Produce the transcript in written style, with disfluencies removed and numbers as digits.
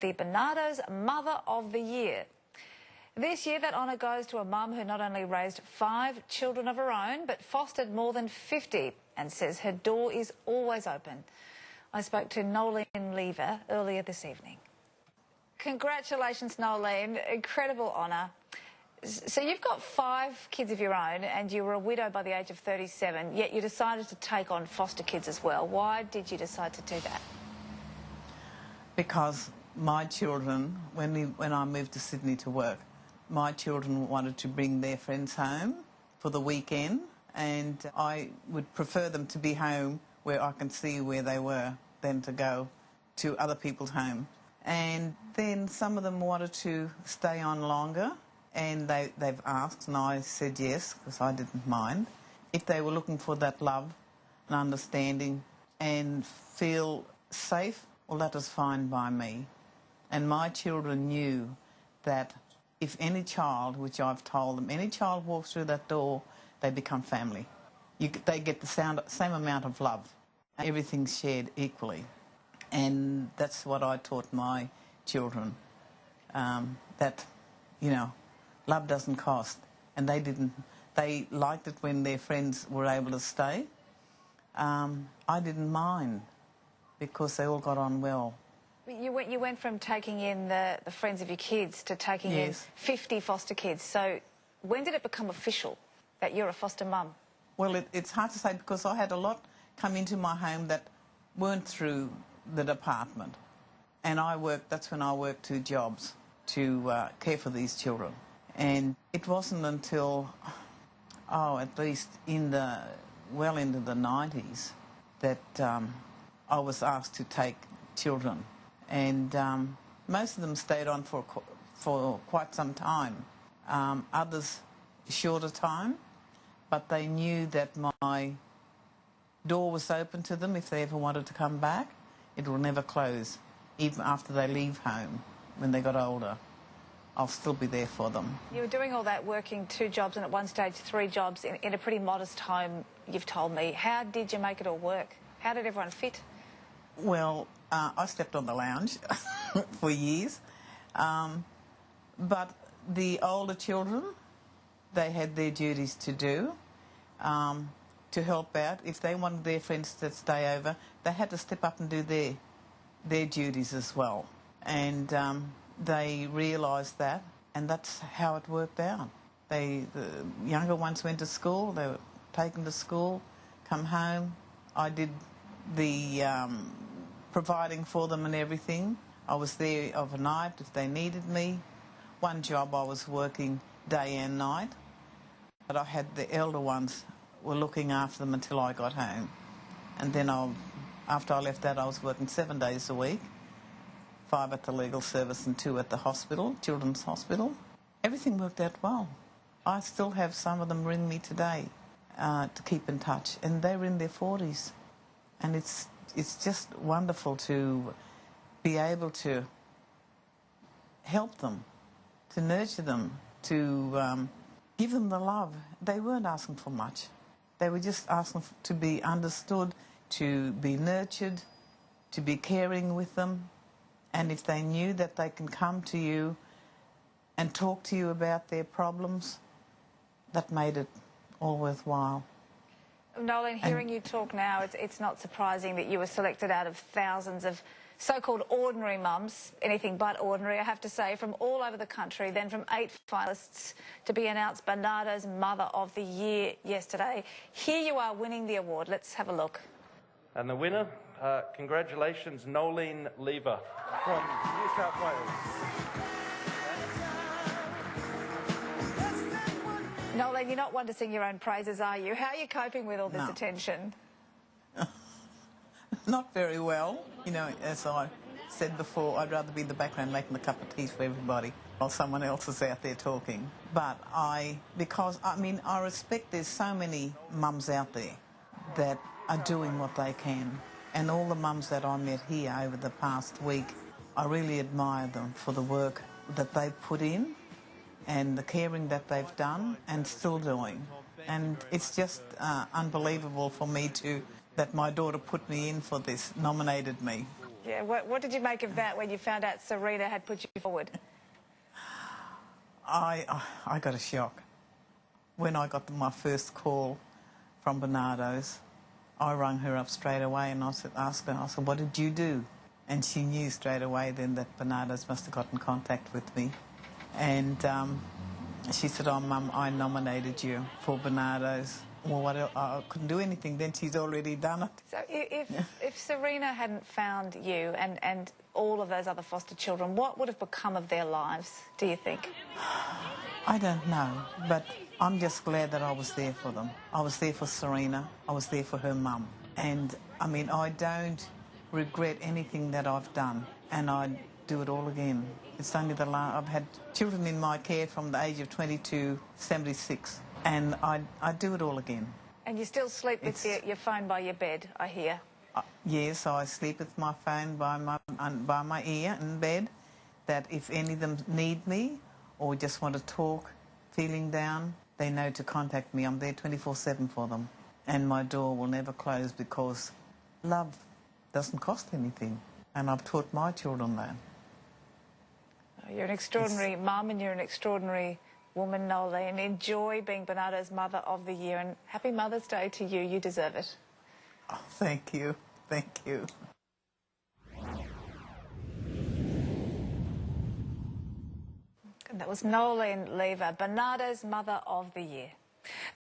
the Barnardos Mother of the Year. This year, that honour goes to a mum who not only raised 5 children of her own, but fostered more than 50 and says her door is always open. I spoke to Noelene earlier this evening. Congratulations, Noelene. Incredible honour. So you've got 5 kids of your own and you were a widow by the age of 37, yet you decided to take on foster kids as well. Why did you decide to do that? Because my children, when I moved to Sydney to work, my children wanted to bring their friends home for the weekend, and I would prefer them to be home where I can see where they were than to go to other people's home. And then some of them wanted to stay on longer, and they've asked, and I said yes, because I didn't mind. If they were looking for that love and understanding and feel safe, well, that was fine by me. And my children knew that if any child, which I've told them, any child walks through that door, they become family. They get the same amount of love. Everything's shared equally. And that's what I taught my children, that, you know, love doesn't cost. And they liked it when their friends were able to stay. I didn't mind, because they all got on well. You went from taking in the friends of your kids to taking in 50 foster kids. So when did it become official that you're a foster mum? Well, it's hard to say, because I had a lot come into my home that weren't through the department. And that's when I worked 2 jobs to care for these children. And it wasn't until, at least well into the 90s that I was asked to take children. And most of them stayed on for quite some time. Others shorter time, but they knew that my door was open to them if they ever wanted to come back. It will never close, even after they leave home, when they got older. I'll still be there for them. You were doing all that, working 2 jobs and at one stage 3 jobs in a pretty modest home, you've told me. How did you make it all work? How did everyone fit? Well, I slept on the lounge for years. But the older children, they had their duties to do, to help out. If they wanted their friends to stay over, they had to step up and do their duties as well. And they realised that, and that's how it worked out. The younger ones went to school, they were taken to school, come home. I did the providing for them and everything. I was there overnight if they needed me. One job I was working day and night, but I had the elder ones were looking after them until I got home. And then after I left that, I was working 7 days a week, 5 at the legal service and 2 at the hospital, children's hospital. Everything worked out well. I still have some of them ring me today to keep in touch, and they're in their 40s. And it's just wonderful to be able to help them, to nurture them, to give them the love. They weren't asking for much. They were just asking to be understood, to be nurtured, to be caring with them. And if they knew that they can come to you and talk to you about their problems, that made it all worthwhile. Noelene, hearing you talk now, it's not surprising that you were selected out of thousands of so-called ordinary mums, anything but ordinary, I have to say, from all over the country, then from 8 finalists to be announced Barnardos Mother of the Year yesterday. Here you are winning the award. Let's have a look. And the winner, congratulations, Noelene from New South Wales. Noelene, you're not one to sing your own praises, are you? How are you coping with all this attention? Not very well. You know, as I said before, I'd rather be in the background making a cup of tea for everybody while someone else is out there talking. But I respect there's so many mums out there that are doing what they can. And all the mums that I met here over the past week, I really admire them for the work that they've put in and the caring that they've done and still doing. And it's just unbelievable for me that my daughter put me in for this, nominated me. Yeah, what did you make of that when you found out Serena had put you forward? I got a shock. When I got my first call from Barnardos, I rang her up straight away and asked her, what did you do? And she knew straight away then that Barnardos must have got in contact with me. And she said, oh, Mum, I nominated you for Barnardos. Well, I couldn't do anything then. She's already done it. So if Serena hadn't found you and all of those other foster children, what would have become of their lives, do you think? I don't know, but I'm just glad that I was there for them. I was there for Serena. I was there for her mum. And, I mean, I don't regret anything that I've done, and I'd do it all again. It's only I've had children in my care from the age of 20 to 76, and I'd do it all again. And you still sleep with your phone by your bed, I hear? Yes, I sleep with my phone by my ear in bed, that if any of them need me or just want to talk, feeling down, they know to contact me. I'm there 24/7 for them. And my door will never close because love doesn't cost anything. And I've taught my children that. You're an extraordinary mum and you're an extraordinary woman, Noelene. Enjoy being Barnardos Mother of the Year, and happy Mother's Day to you. You deserve it. Oh, thank you. Thank you. And that was Noelene Lever, Barnardos Mother of the Year.